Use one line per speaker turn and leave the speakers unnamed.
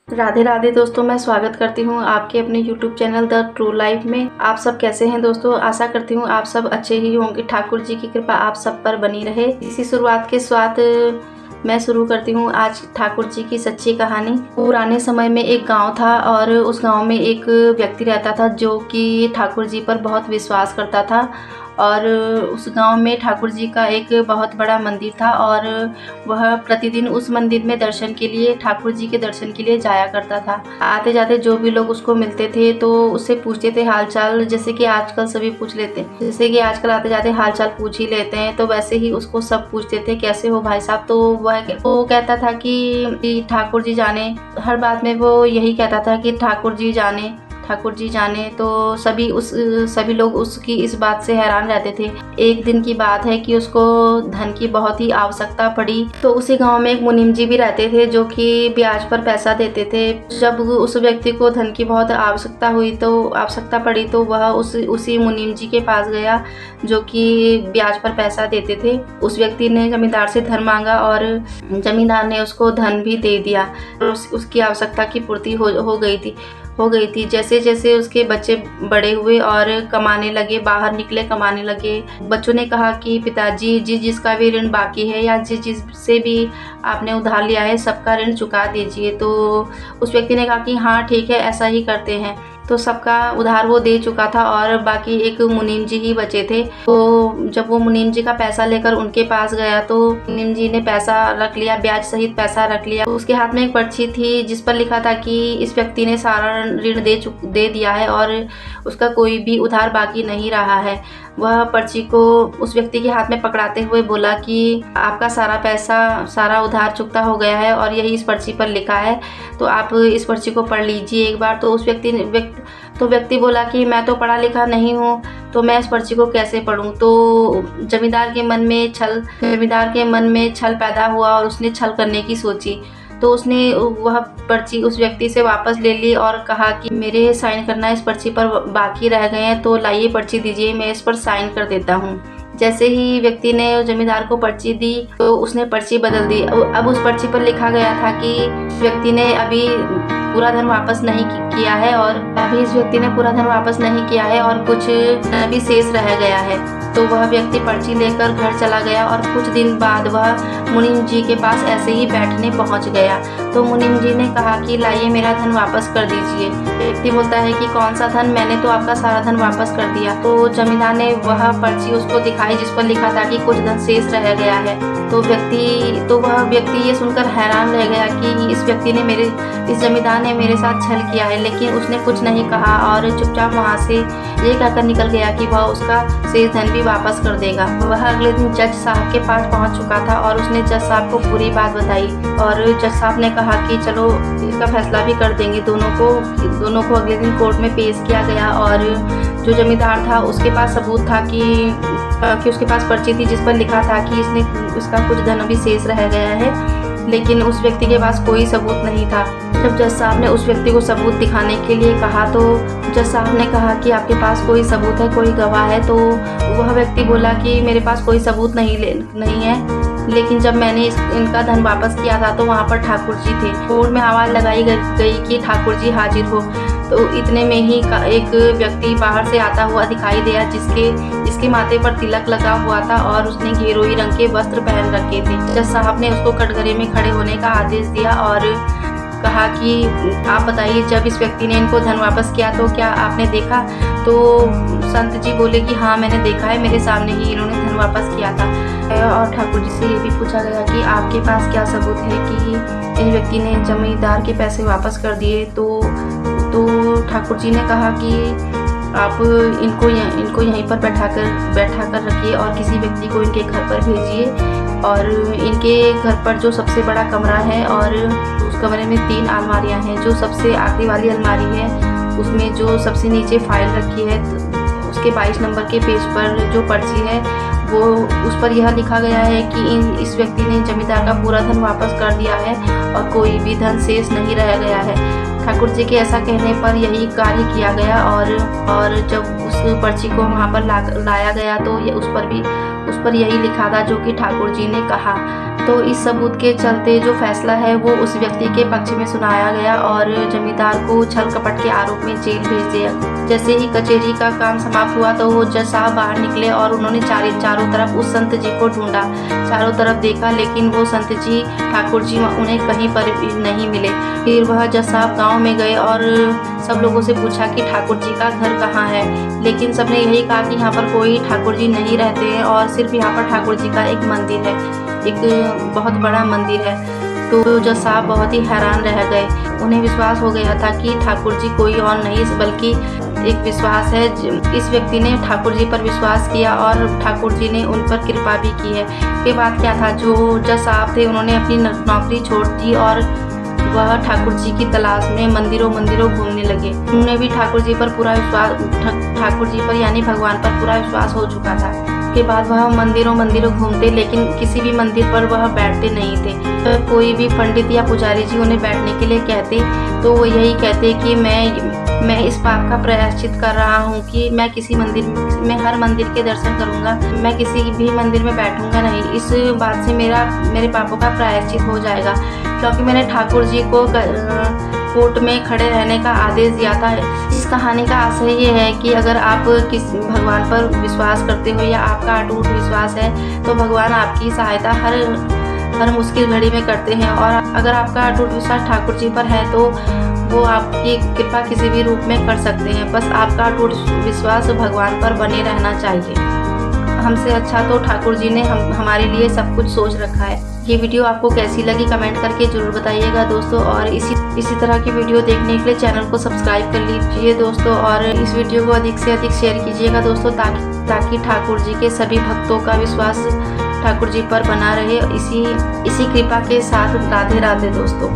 राधे राधे दोस्तों, मैं स्वागत करती हूँ आपके अपने YouTube channel the true life में। आप सब कैसे हैं दोस्तों? आशा करती हूँ आप सब अच्छे ही होंगे। ठाकुर जी की कृपा आप सब पर बनी रहे। इसी शुरुआत के साथ मैं शुरू करती हूँ आज ठाकुर जी की सच्ची कहानी। पुराने समय में एक गांव था और उस गांव में एक व्यक्ति रहता था जो कि ठाकुर जी पर बहुत विश्वास करता था। और उस गांव में ठाकुर जी का एक बहुत बड़ा मंदिर था और वह प्रतिदिन उस मंदिर में दर्शन के लिए, ठाकुर जी के दर्शन के लिए जाया करता था। आते जाते जो भी लोग उसको मिलते थे तो उससे पूछते थे हालचाल, जैसे कि आजकल सभी पूछ लेते हैं, जैसे कि आजकल आते जाते हालचाल पूछ ही लेते हैं, तो वैसे ही उसको सब पूछते थे कैसे हो भाई साहब। तो वो कहता था कि ठाकुर जी जाने, हर बात में वो यही कहता था कि ठाकुर जी जाने, ठाकुर जी जाने। तो सभी लोग उसकी इस बात से हैरान रहते थे। एक दिन की बात है कि उसको धन की बहुत ही आवश्यकता पड़ी। तो उसी गांव में एक मुनीम जी भी रहते थे जो कि ब्याज पर पैसा देते थे। जब उस व्यक्ति को धन की बहुत आवश्यकता पड़ी तो वह उसी मुनीम जी के पास गया जो कि ब्याज पर पैसा देते थे। उस व्यक्ति ने जमींदार से धन मांगा और जमींदार ने उसको धन भी दे दिया। उसकी आवश्यकता की पूर्ति हो गई थी। जैसे जैसे उसके बच्चे बड़े हुए और कमाने लगे, बाहर निकले, कमाने लगे, बच्चों ने कहा कि पिताजी जिसका भी ऋण बाकी है या जिससे भी आपने उधार लिया है सबका ऋण चुका दीजिए। तो उस व्यक्ति ने कहा कि हाँ ठीक है, ऐसा ही करते हैं। तो सबका उधार वो दे चुका था और बाकी एक मुनीम जी ही बचे थे। तो जब वो मुनीम जी का पैसा लेकर उनके पास गया तो मुनीम जी ने पैसा रख लिया, ब्याज सहित पैसा रख लिया। उसके हाथ में एक पर्ची थी जिस पर लिखा था कि इस व्यक्ति ने सारा ऋण दे दिया है और उसका कोई भी उधार बाकी नहीं रहा है। वह पर्ची को उस व्यक्ति के हाथ में पकड़ाते हुए बोला कि आपका सारा पैसा, सारा उधार चुकता हो गया है और यही इस पर्ची पर लिखा है, तो आप इस पर्ची को पढ़ लीजिए एक बार। तो उस व्यक्ति बोला कि मैं तो पढ़ा लिखा नहीं हूँ, तो मैं इस पर्ची को कैसे पढूं। तो जमींदार के मन में छल पैदा हुआ और उसने छल करने की सोची। तो उसने वह पर्ची उस व्यक्ति से वापस ले ली और कहा कि मेरे साइन करना इस पर्ची पर बाकी रह गए हैं, तो लाइए पर्ची दीजिए, मैं इस पर साइन कर देता हूँ। जैसे ही व्यक्ति ने जमींदार को पर्ची दी तो उसने पर्ची बदल दी। अब उस पर्ची पर लिखा गया था कि व्यक्ति ने अभी पूरा धन वापस नहीं किया है और कुछ अभी शेष रह गया है। तो वह व्यक्ति पर्ची लेकर घर चला गया और कुछ दिन बाद वह मुनीम जी के पास ऐसे ही बैठने पहुंच गया। तो मुनीम जी ने कहा कि लाइए मेरा धन वापस कर दीजिए। व्यक्ति बोलता है कि कौन सा धन, मैंने तो आपका सारा धन वापस कर दिया। तो जमींदार ने वह पर्ची उसको दिखाई जिस पर लिखा था कि कुछ धन शेष रह गया है। तो वह व्यक्ति ये सुनकर हैरान रह गया कि इस जमींदार ने मेरे साथ छल किया है, लेकिन उसने कुछ नहीं कहा और चुपचाप वहाँ से ये कहकर निकल गया कि वह उसका शेष धन भी वापस कर देगा। वह अगले दिन जज साहब के पास पहुंच चुका था और उसने जज साहब को पूरी बात बताई और जज साहब ने कहा कि चलो इसका फैसला भी कर देंगे। दोनों को अगले दिन कोर्ट में पेश किया गया और जो जमींदार था उसके पास सबूत था कि उसके पास पर्ची थी जिस पर लिखा था कि इसका कुछ धन अभी शेष रह गया है, लेकिन उस व्यक्ति के पास कोई सबूत नहीं था। जब जज साहब ने उस व्यक्ति को सबूत दिखाने के लिए कहा तो जज साहब ने कहा कि आपके पास कोई सबूत है, कोई गवाह है। तो वह व्यक्ति बोला कि मेरे पास कोई सबूत नहीं है, लेकिन जब मैंने इनका धन वापस किया था तो वहाँ पर ठाकुर जी थे। कोर्ट में आवाज़ लगाई गई कि ठाकुर जी हाजिर हो। तो इतने में ही एक व्यक्ति बाहर से आता हुआ दिखाई दिया जिसके माथे पर तिलक लगा हुआ था और उसने घेरोई रंग के वस्त्र पहन रखे थे। जज साहब ने उसको कटघरे में खड़े होने का आदेश दिया और कहा कि आप बताइए, जब इस व्यक्ति ने इनको धन वापस किया तो क्या आपने देखा? तो संत जी बोले कि हाँ मैंने देखा है, मेरे सामने ही इन्होंने धन वापस किया था। और ठाकुर जी से ये भी पूछा गया कि आपके पास क्या सबूत है कि इन व्यक्ति ने जमींदार के पैसे वापस कर दिए। तो ठाकुर जी ने कहा कि आप इनको यहीं पर बैठा कर रखिए और किसी व्यक्ति को इनके घर पर भेजिए और इनके घर पर जो सबसे बड़ा कमरा है और उस कमरे में 3 अलमारियां हैं। जो सबसे आखिरी वाली अलमारी है उसमें जो सबसे नीचे फाइल रखी है उसके 22 नंबर के पेज पर जो पर्ची है वो उस पर यह लिखा गया है कि इस व्यक्ति ने जमींदार का पूरा धन वापस कर दिया है और कोई भी धन शेष नहीं रह गया है। ठाकुर जी के ऐसा कहने पर यही कार्य किया गया और जब उस पर्ची को वहाँ पर लाया गया तो उस पर यही लिखा था जो कि ठाकुर जी ने कहा। तो इस सबूत के चलते जो फैसला है वो उस व्यक्ति के पक्ष में सुनाया गया और जमींदार को छल कपट के आरोप में जेल भेज दिया। जैसे ही कचहरी का काम समाप्त हुआ तो वो जज साहब बाहर निकले और उन्होंने चारों तरफ उस संत जी को ढूंढा। चारों तरफ देखा लेकिन वो संत जी ठाकुर जी उन्हें कहीं पर नहीं मिले। फिर वह जज साहब गाँव में गए और सब लोगों से पूछा कि ठाकुर जी का घर कहाँ है, लेकिन सबने यही कहा कि यहाँ पर कोई ठाकुर जी नहीं रहते हैं और सिर्फ यहाँ पर ठाकुर जी का एक मंदिर है, एक बहुत बड़ा मंदिर है। तो जज साहब बहुत ही हैरान रह गए। उन्हें विश्वास हो गया था कि ठाकुर जी कोई और नहीं बल्कि एक विश्वास है। इस व्यक्ति ने ठाकुर जी पर विश्वास किया और ठाकुर जी ने उन पर कृपा भी की है। ये बात क्या था, जो जज साहब थे उन्होंने अपनी नौकरी छोड़ दी और वह ठाकुर जी की तलाश में मंदिरों घूमने लगे। उन्हें भी ठाकुर जी पर पूरा विश्वास, ठाकुर जी पर यानी भगवान पर पूरा विश्वास हो चुका था। के बाद वह मंदिरों घूमते लेकिन किसी भी मंदिर पर वह बैठते नहीं थे। तो कोई भी पंडित या पुजारी जी उन्हें बैठने के लिए कहते तो वो यही कहते कि मैं इस पाप का प्रायश्चित कर रहा हूँ कि मैं किसी मंदिर में हर मंदिर के दर्शन करूँगा, मैं किसी भी मंदिर में बैठूँगा नहीं। इस बात से मेरे पापों का प्रायश्चित हो जाएगा, क्योंकि मैंने ठाकुर जी को कोर्ट में खड़े रहने का आदेश दिया था। इस कहानी का आशय ये है कि अगर आप किस भगवान पर विश्वास करते हो या आपका अटूट विश्वास है तो भगवान आपकी सहायता हर मुश्किल घड़ी में करते हैं। और अगर आपका अटूट विश्वास ठाकुर जी पर है तो वो आपकी कृपा किसी भी रूप में कर सकते हैं। बस आपका अटूट विश्वास भगवान पर बने रहना चाहिए। हमसे अच्छा तो ठाकुर जी ने हमारे लिए सब कुछ सोच रखा है। ये वीडियो आपको कैसी लगी कमेंट करके ज़रूर बताइएगा दोस्तों, और इसी तरह की वीडियो देखने के लिए चैनल को सब्सक्राइब कर लीजिए दोस्तों, और इस वीडियो को अधिक से अधिक शेयर कीजिएगा दोस्तों, ताकि ठाकुर जी के सभी भक्तों का विश्वास ठाकुर जी पर बना रहे। इसी कृपा के साथ राधे राधे दोस्तों।